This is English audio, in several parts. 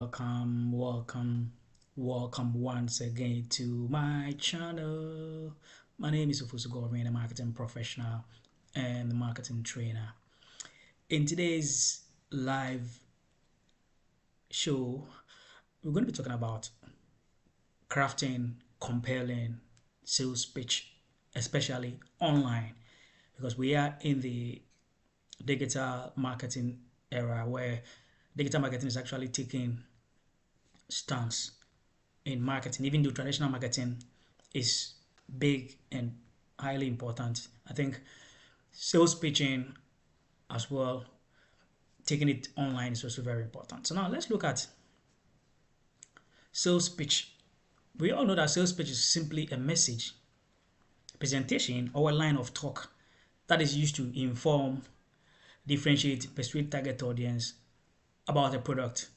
Welcome once again to my channel. My name is Ofusu Government, a marketing professional and marketing trainer. In today's live show, we're going to be talking about crafting compelling sales pitch, especially online, because we are in the digital marketing era where digital marketing is actually taking stance in marketing, even though traditional marketing is big and highly important. I think sales pitching as well, taking it online is also very important. So now let's look at sales pitch. We all know that sales pitch is simply a message, presentation, or a line of talk that is used to inform, differentiate, persuade target audience about a product,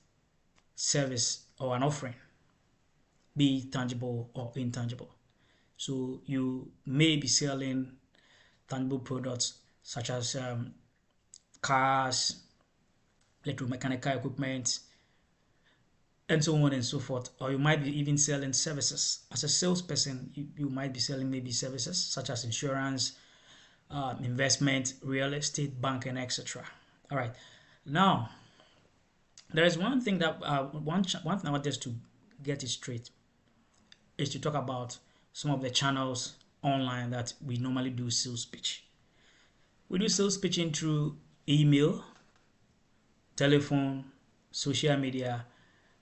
service, or an offering, be tangible or intangible. So you may be selling tangible products such as cars, electromechanical equipment, and so on and so forth. Or you might be even selling services. As a salesperson, you might be selling maybe services such as insurance, investment, real estate, banking, etc. All right. Now, there is one thing that one thing I want us to get it straight is to talk about some of the channels online that we normally do sales pitch. We do sales pitching through email, telephone, social media,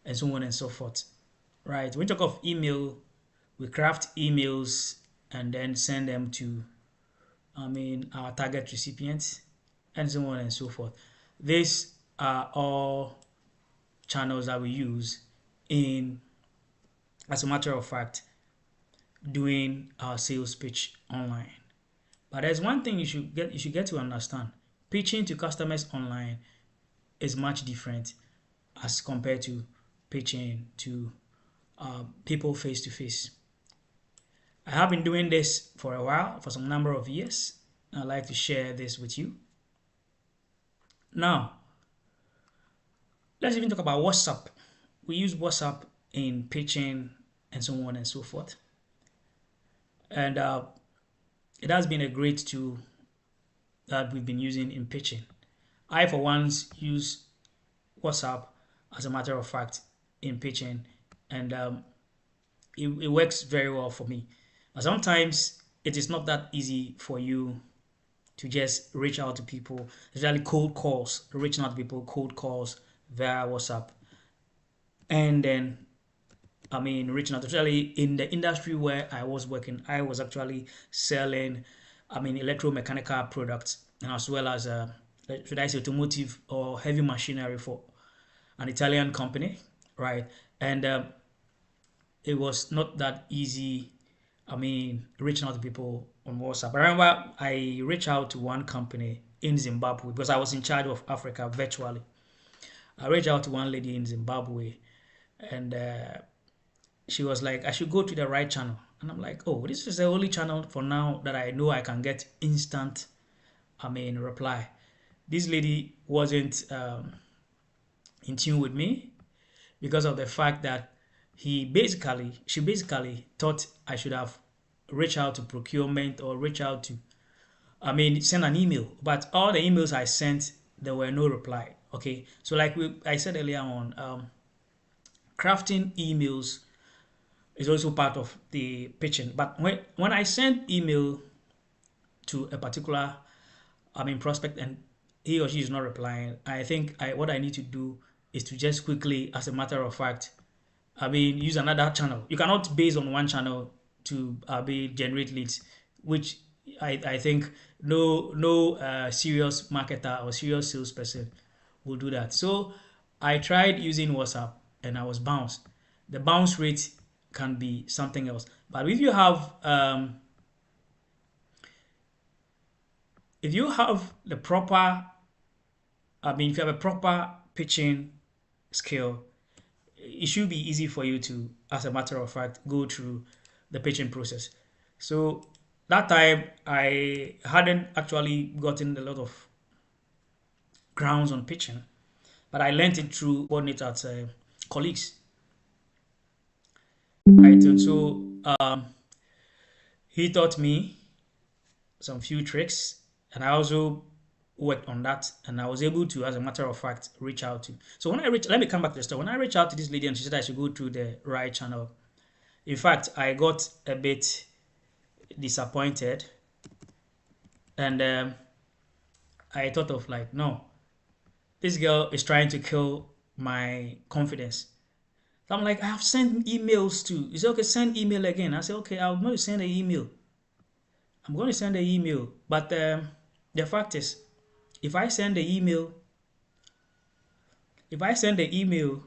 and so on and so forth. Right? When we talk of email, we craft emails and then send them to, our target recipients, and so on and so forth. These are all channels that we use in, as a matter of fact, doing our sales pitch online. But there's one thing you should get to understand. Pitching to customers online is much different as compared to pitching to people face to face. I have been doing this for a while, for some number of years. I'd like to share this with you. Now, let's even talk about WhatsApp. We use WhatsApp in pitching and so on and so forth. And it has been a great tool that we've been using in pitching. I, for once, use WhatsApp as a matter of fact in pitching, and it works very well for me. But sometimes it is not that easy for you to just reach out to people, especially cold calls, reaching out to people, cold calls via WhatsApp. And then, reaching out, especially in the industry where I was working, I was actually selling, electromechanical products, and as well as, should I say, automotive or heavy machinery for an Italian company, right? And it was not that easy. Reaching out to people on WhatsApp. I remember I reached out to one company in Zimbabwe because I was in charge of Africa virtually. I reached out to one lady in Zimbabwe, and she was like, I should go to the right channel. And I'm like, oh, this is the only channel for now that I know I can get instant, reply. This lady wasn't in tune with me because of the fact that she basically thought I should have reached out to procurement or reach out to, send an email. But all the emails I sent, there were no reply. Okay, so like I said earlier on, crafting emails is also part of the pitching. But when I send email to a particular prospect and he or she is not replying, I think what I need to do is to just quickly, as a matter of fact, use another channel. You cannot base on one channel to generate leads, which I think no serious marketer or serious salesperson will do that. So I tried using WhatsApp and I was bounced. The bounce rate can be something else. But if you have the proper, if you have a proper pitching skill, it should be easy for you to, as a matter of fact, go through the pitching process. So that time I hadn't actually gotten a lot of grounds on pitching, but I learned it through coordinator at colleagues. Right, and so he taught me some few tricks, and I also worked on that, and I was able to, as a matter of fact, reach out to. So when I reach, let me come back to the story. When I reached out to this lady and she said I should go through the right channel, in fact, I got a bit disappointed, and I thought of like, no, this girl is trying to kill my confidence. So I'm like, I have sent emails to. He said, okay, send email again. I said, okay, I'm going to send an email. I'm going to send an email, but the fact is, if I send the email, if I send the email,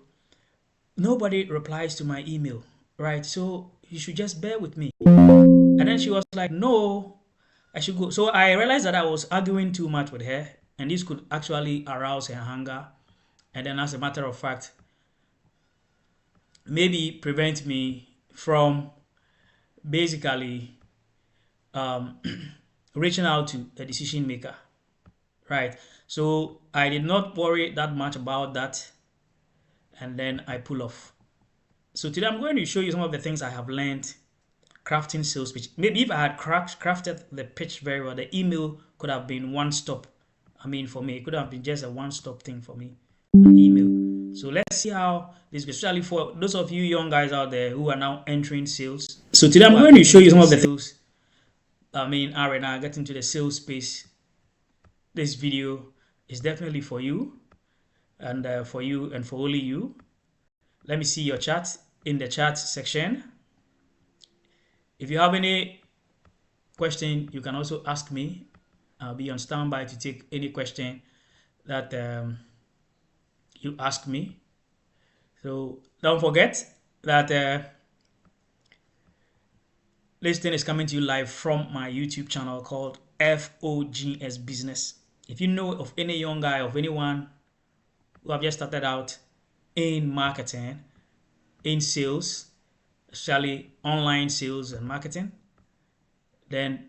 nobody replies to my email, right? So you should just bear with me. And then she was like, no, I should go. So I realized that I was arguing too much with her, and this could actually arouse her anger. And then, as a matter of fact, maybe prevent me from basically um, reaching out to a decision maker, right? So I did not worry that much about that, and then I pull off. So today I'm going to show you some of the things I have learned crafting sales pitch. Maybe if I had crafted the pitch very well, the email could have been one stop. I mean, for me, it could have been just a one-stop thing for me, an email. So let's see how this, especially for those of you young guys out there who are now entering sales. So today I'm going to show you some of the sales. I mean, arena, get into the sales space. This video is definitely for you, and for you and for only you. Let me see your chat in the chat section. If you have any question, you can also ask me. I'll be on standby to take any question that you ask me. So don't forget that this thing is coming to you live from my YouTube channel called FOGS Business. If you know of any young guy, of anyone who have just started out in marketing, in sales, especially online sales and marketing, then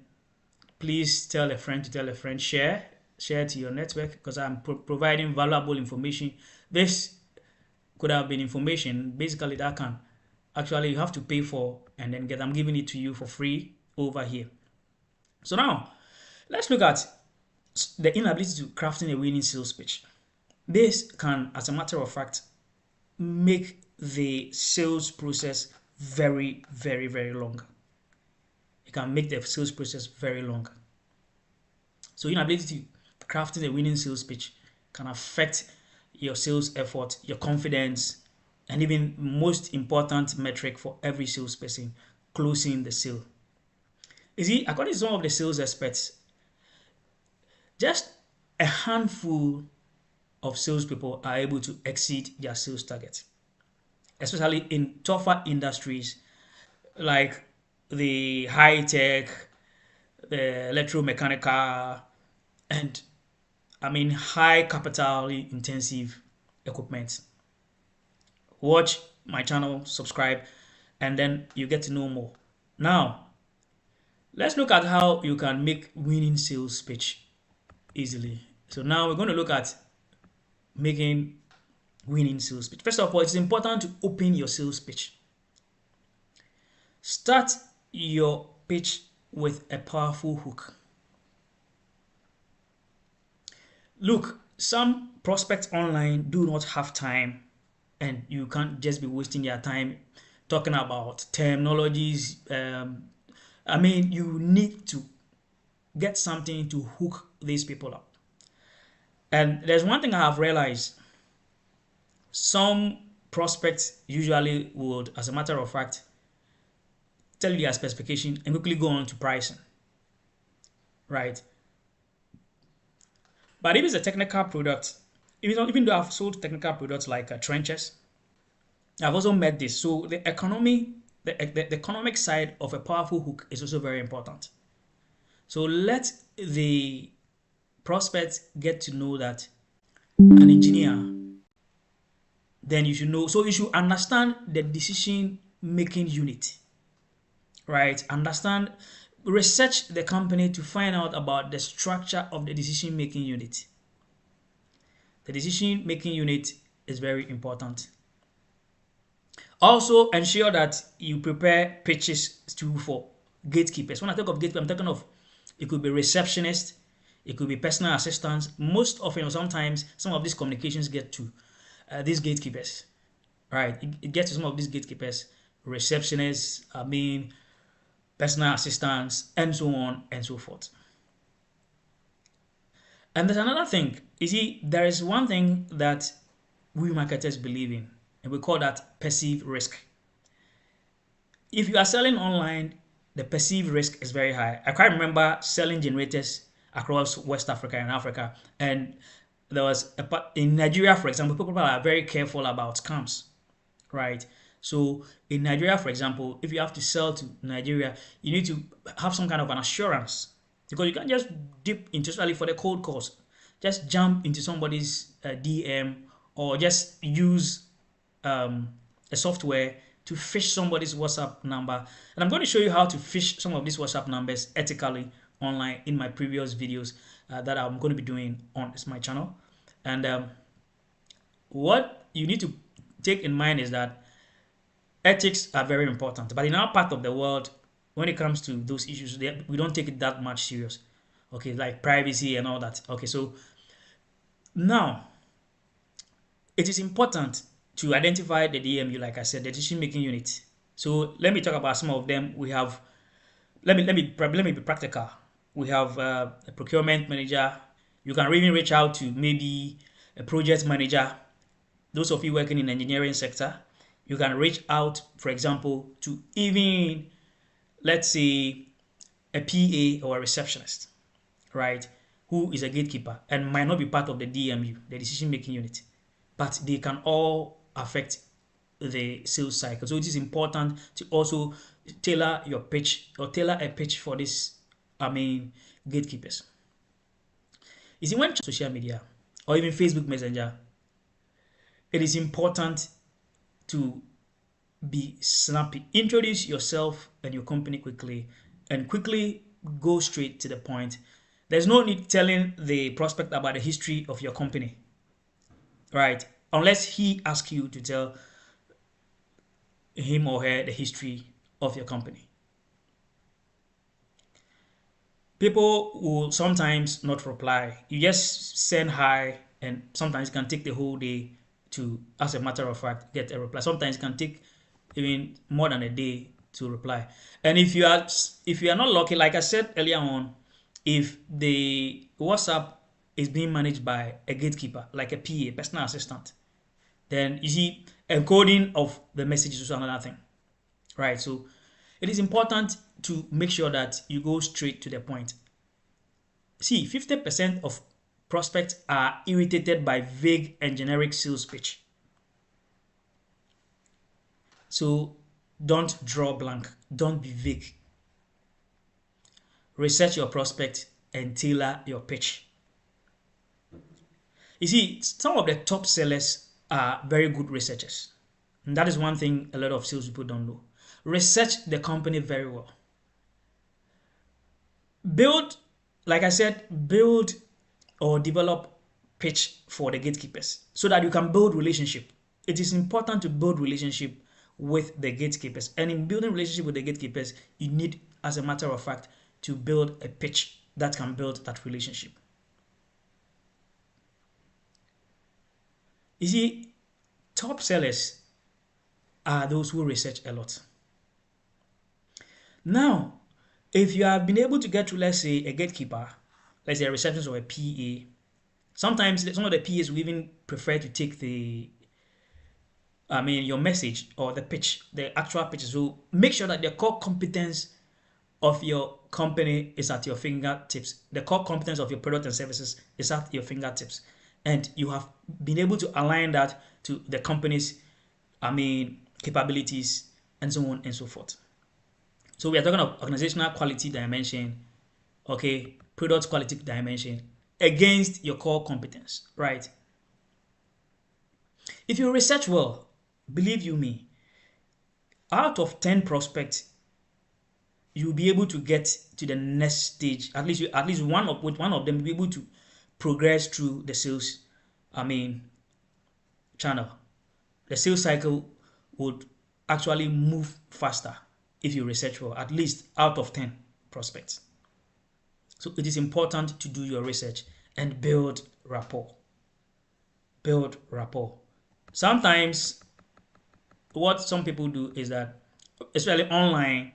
please tell a friend to tell a friend, share to your network, because I'm providing valuable information. This could have been information basically that can actually you have to pay for and then get. I'm giving it to you for free over here. So now let's look at the inability to crafting a winning sales pitch. This can, as a matter of fact, make the sales process very, very, very long. It can make the sales process very long. So inability to crafting a winning sales pitch can affect your sales effort, your confidence, and even most important metric for every salesperson, closing the sale. You see, according to some of the sales experts, just a handful of salespeople are able to exceed their sales target, especially in tougher industries like the high tech, the electromechanical, and I mean high capital intensive equipment. Watch my channel, subscribe, and then you get to know more. Now, let's look at how you can make winning sales pitch easily. So now we're going to look at making winning sales pitch. First of all, it's important to open your sales pitch. Start your pitch with a powerful hook. Look, some prospects online do not have time, and you can't just be wasting your time talking about terminologies. I mean, you need to get something to hook these people up. And there's one thing I have realized. Some prospects usually would, as a matter of fact, tell you their specification and quickly go on to pricing, right? But if it's a technical product, even though I've sold technical products like trenches, I've also met this. So the economic side of a powerful hook is also very important. So let the prospect get to know that an engineer, then you should know. So you should understand the decision making unit, right? Research the company to find out about the structure of the decision making unit. The decision making unit is very important. Also, ensure that you prepare pitches to for gatekeepers. When I talk of gatekeeper, I'm talking of it could be receptionist, it could be personal assistants. Most often, or sometimes, some of these communications get to these gatekeepers, right? It gets to some of these gatekeepers, receptionists, personal assistants, and so on and so forth. And there's another thing. You see, there is one thing that we marketers believe in, and we call that perceived risk. If you are selling online, the perceived risk is very high. I quite remember selling generators across West Africa and Africa, and there was in Nigeria, for example, people are very careful about scams, right? So in Nigeria, for example, if you have to sell to Nigeria, you need to have some kind of an assurance because you can't just dip into, especially for the cold calls, just jump into somebody's DM or just use a software to fish somebody's WhatsApp number. And I'm going to show you how to fish some of these WhatsApp numbers ethically online in my previous videos that I'm going to be doing on my channel. And what you need to take in mind is that ethics are very important. But in our part of the world, when it comes to those issues, we don't take it that much serious. Okay, like privacy and all that. Okay, so now it is important to identify the DMU, like I said, the decision-making unit. So let me talk about some of them. We have, let me be practical. We have a procurement manager. You can even reach out to maybe a project manager. Those of you working in the engineering sector, you can reach out, for example, to even, let's say, a PA or a receptionist, right? Who is a gatekeeper and might not be part of the DMU, the decision-making unit, but they can all affect the sales cycle. So it is important to also tailor your pitch or tailor a pitch for this, gatekeepers. You see, when social media or even Facebook Messenger, it is important to be snappy. Introduce yourself and your company quickly and quickly go straight to the point. There's no need telling the prospect about the history of your company, right? Unless he asks you to tell him or her the history of your company. People will sometimes not reply. You just send hi, and sometimes it can take the whole day to, as a matter of fact, get a reply. Sometimes it can take even more than a day to reply. And if you are not lucky, like I said earlier on, if the WhatsApp is being managed by a gatekeeper, like a PA, personal assistant, then you see encoding of the messages is another thing, right? So it is important to make sure that you go straight to the point. See, 50% of prospects are irritated by vague and generic sales pitch. So don't draw blank, don't be vague. Research your prospect and tailor your pitch. You see, some of the top sellers are very good researchers. And that is one thing a lot of salespeople don't know. Research the company very well. Build, like I said, build or develop pitch for the gatekeepers so that you can build relationship. It is important to build relationship with the gatekeepers. And in building relationship with the gatekeepers, you need, as a matter of fact, to build a pitch that can build that relationship. You see, top sellers are those who research a lot. Now, if you have been able to get to, let's say, a gatekeeper, let's say a receptionist or a PA, sometimes some of the PAs will even prefer to take your message or the pitch, the actual pitch. So make sure that the core competence of your company is at your fingertips. The core competence of your product and services is at your fingertips. And you have been able to align that to the company's, capabilities and so on and so forth. So we are talking about organizational quality dimension, okay, product quality dimension against your core competence, right? If you research well, believe you me, out of 10 prospects, you'll be able to get to the next stage. At least one of them will be able to progress through the sales, channel. The sales cycle would actually move faster if you research well, at least out of 10 prospects. So it is important to do your research and build rapport. Build rapport. Sometimes what some people do is that, especially online,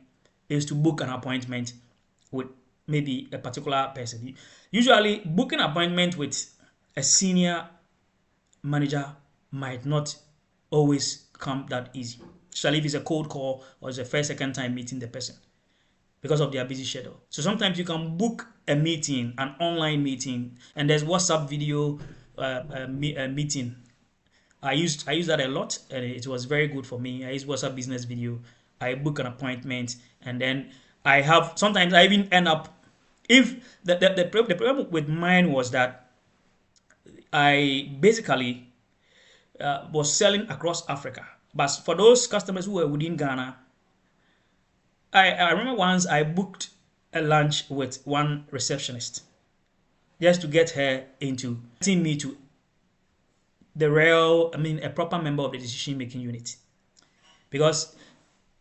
is to book an appointment with maybe a particular person. Usually, booking an appointment with a senior manager might not always come that easy, especially if it's a cold call or it's a first, second time meeting the person because of their busy schedule. So sometimes you can book a meeting, an online meeting, and there's WhatsApp video meeting. I used that a lot, and it was very good for me. I use WhatsApp business video. I book an appointment, and then I have sometimes I even end up, if the problem with mine was that I basically was selling across Africa. But for those customers who were within Ghana, I remember once I booked a lunch with one receptionist just to get her into getting me to a proper member of the decision-making unit. Because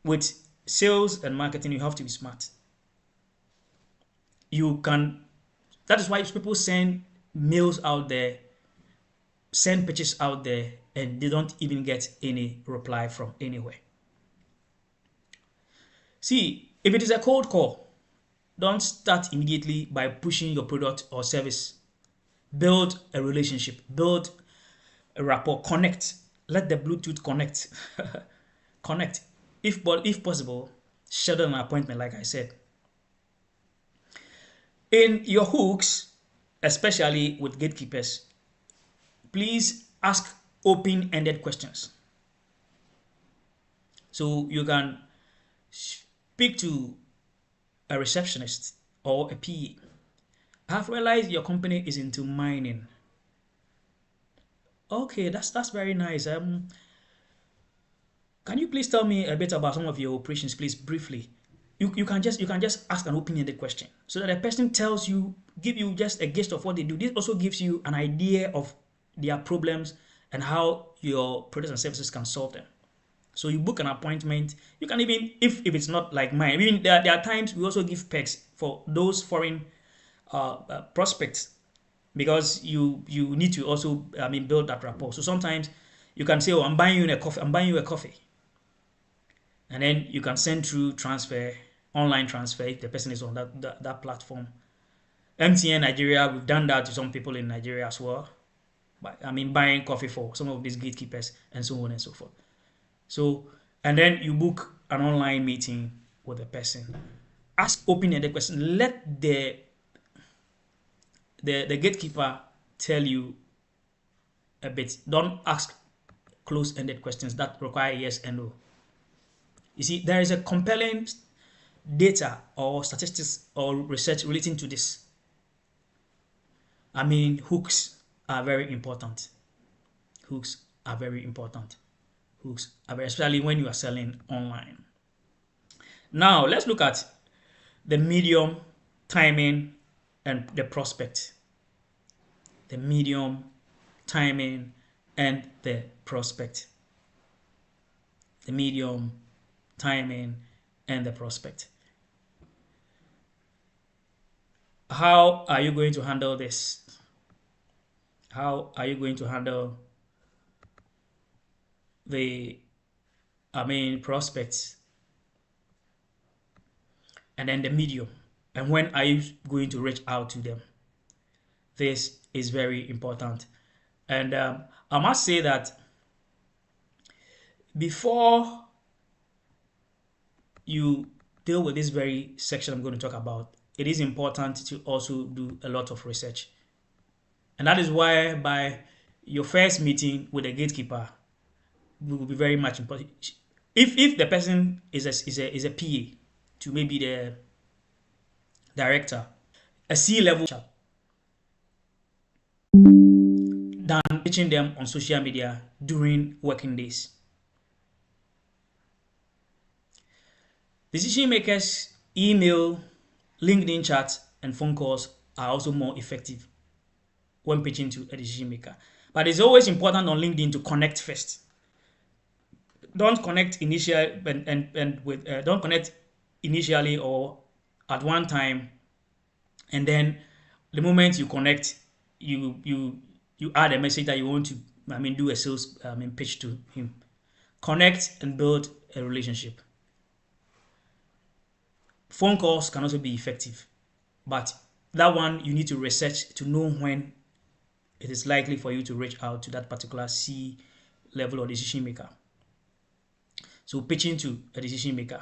with sales and marketing, you have to be smart. That is why people send mails out there, send pitches out there, and they don't even get any reply from anywhere. See, if it is a cold call, don't start immediately by pushing your product or service. Build a relationship, build a rapport, connect. Let the Bluetooth connect. Connect. If possible, schedule an appointment, like I said. In your hooks, especially with gatekeepers, please ask open-ended questions. So you can speak to a receptionist or a PA. I have realized your company is into mining. Okay, that's very nice. Can you please tell me a bit about some of your operations, please, briefly? You can just ask an open-ended question so that a person give you just a gist of what they do. This also gives you an idea of their problems and how your products and services can solve them. So you book an appointment. You can even, if it's not like mine, even there are times we also give perks for those foreign prospects, because you need to also build that rapport. So sometimes you can say, oh, I'm buying you a coffee, and then you can send through online transfer if the person is on that platform. MTN Nigeria, we've done that to some people in Nigeria as well. But buying coffee for some of these gatekeepers and so on and so forth. So, and then you book an online meeting with the person. Ask open-ended questions. Let the gatekeeper tell you a bit. Don't ask close-ended questions that require yes and no. You see, there is a compelling data or statistics or research relating to this. Hooks are very important. Hooks are very important. Especially when you are selling online. Now, let's look at the medium, timing, and the prospect. The medium, timing, and the prospect. The medium, timing, and the prospect. How are you going to handle this? How are you going to handle the prospects, and then the medium, and when are you going to reach out to them? This is very important. And I must say that before you deal with this very section I'm going to talk about, it is important to also do a lot of research. And that is why by your first meeting with a gatekeeper will be very much important. If the person is a PA to maybe the director, a C-level than pitching them on social media during working days. Decision makers, email, LinkedIn chat, and phone calls are also more effective when pitching to a decision maker. But it's always important on LinkedIn to connect first. don't connect initially and with don't connect initially or at one time, and then the moment you connect, you add a message that you want to, do a sales pitch to him. Connect and build a relationship. Phone calls can also be effective, but that one you need to research to know when it is likely for you to reach out to that particular C level or decision maker. So pitching to a decision maker.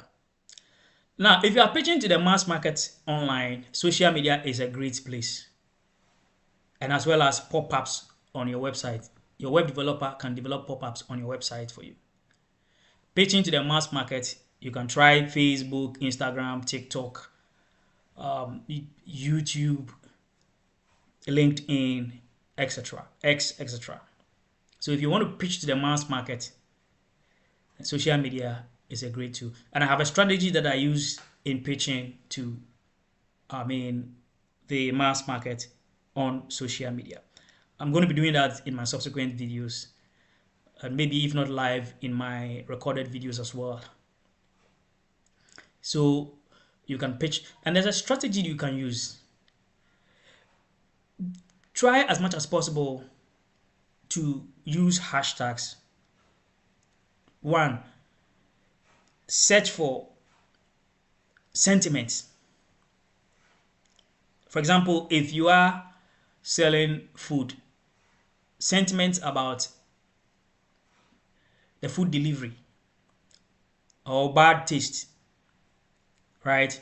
Now, if you are pitching to the mass market online, social media is a great place. And as well as pop-ups on your website. Your web developer can develop pop-ups on your website for you. Pitching to the mass market, you can try Facebook, Instagram, TikTok, YouTube, LinkedIn, etc. etc. So if you want to pitch to the mass market, social media is a great tool. And I have a strategy that I use in pitching to, the mass market on social media. I'm going to be doing that in my subsequent videos, and maybe if not live, in my recorded videos as well. So you can pitch, and there's a strategy you can use. Try as much as possible to use hashtags. One, search for sentiments. For example, if you are selling food, sentiments about the food delivery or bad taste, right?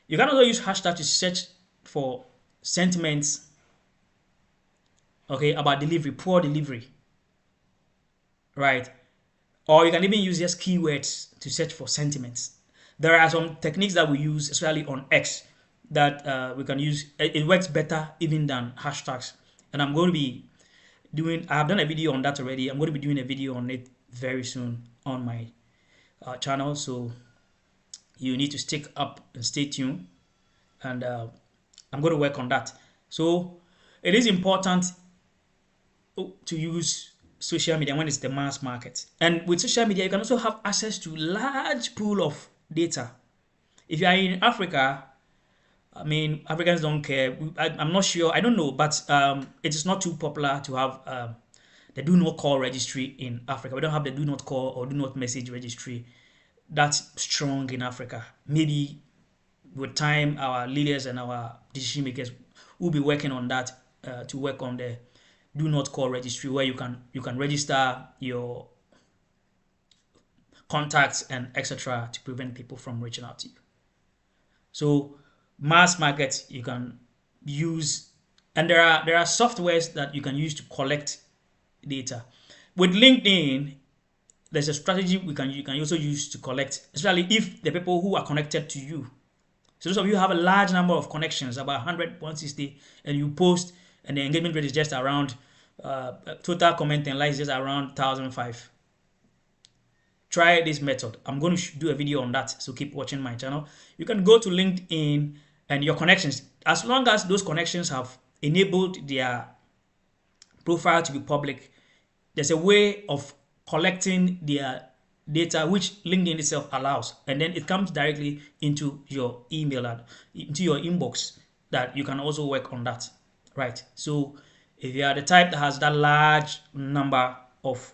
You can also use hashtag to search for sentiments, okay, about delivery, poor delivery, right? Or you can even use just keywords to search for sentiments. There are some techniques that we use, especially on X, that we can use. It works better even than hashtags. And I'm going to be I have done a video on that already. I'm going to be doing a video on it very soon on my channel. So you need to stick up and stay tuned. And I'm going to work on that. So it is important to use social media when it's the mass market. And with social media, you can also have access to large pool of data. If you are in Africa, Africans don't care. I'm not sure. I don't know, but it is not too popular to have the do not call registry in Africa. We don't have the do not call or do not message registry that's strong in Africa. Maybe with time, our leaders and our decision makers will be working on that to work on the do not call registry, where you can register your contacts and etc. to prevent people from reaching out to you. So mass market you can use, and there are softwares that you can use to collect data. With LinkedIn, there's a strategy you can also use to collect, especially if the people who are connected to you. So those of you who have a large number of connections, about 100, 160, and you post, and the engagement rate is just around total comment and likes just around 1,005. Try this method. I'm going to do a video on that, so keep watching my channel. You can go to LinkedIn and your connections, as long as those connections have enabled their profile to be public, there's a way of collecting their data which LinkedIn itself allows, and then it comes directly into your email, into your inbox, that you can also work on that, right? So if you are the type that has that large number of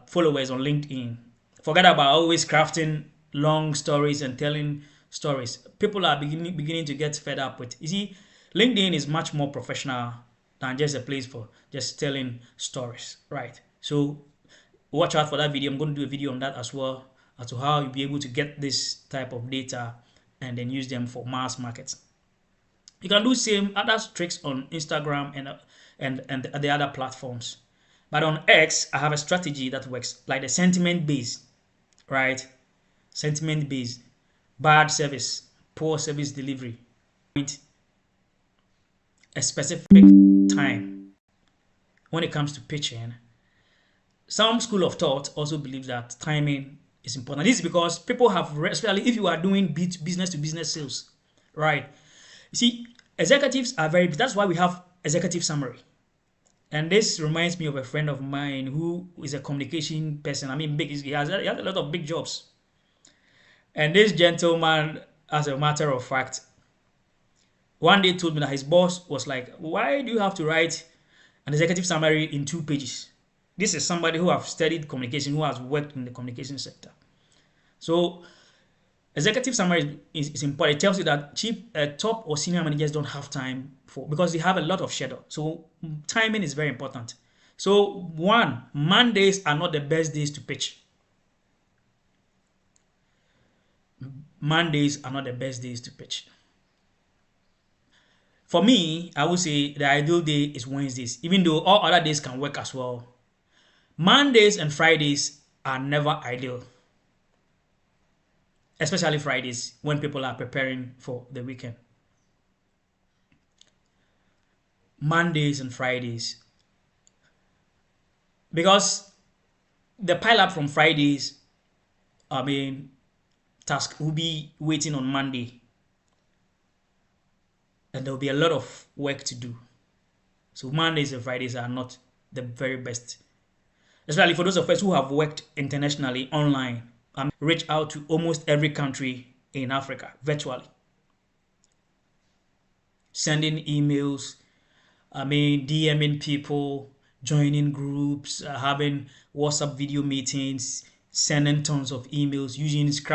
followers on LinkedIn, forget about always crafting long stories and telling stories. People are beginning to get fed up with. You see, LinkedIn is much more professional than just a place for just telling stories, right? So watch out for that video. I'm going to do a video on that as well, as to how you'll be able to get this type of data and then use them for mass markets. You can do same other tricks on Instagram and the other platforms. But on X, I have a strategy that works, like the sentiment based, right? Sentiment based, bad service, poor service delivery, a specific time when it comes to pitching. Some school of thought also believe that timing is important. This is because people have, especially if you are doing business to business sales, right? You see, executives are that's why we have executive summary. And this reminds me of a friend of mine who is a communication person. I mean, big. He has a lot of big jobs. And this gentleman, as a matter of fact, one day told me that his boss was like, "Why do you have to write an executive summary in 2 pages?" This is somebody who have studied communication, who has worked in the communication sector. So executive summary is important. It tells you that top or senior managers don't have time for because they have a lot of schedule. So timing is very important. So one, Mondays are not the best days to pitch. Mondays are not the best days to pitch. For me, I would say the ideal day is Wednesdays, even though all other days can work as well. Mondays and Fridays are never ideal, especially Fridays when people are preparing for the weekend. Mondays and Fridays, because the pile up from Fridays, I mean, task will be waiting on Monday, and there'll be a lot of work to do. So Mondays and Fridays are not the very best, especially for those of us who have worked internationally online. Reach out to almost every country in Africa virtually, sending emails, DMing people, joining groups, having WhatsApp video meetings, sending tons of emails, using scrap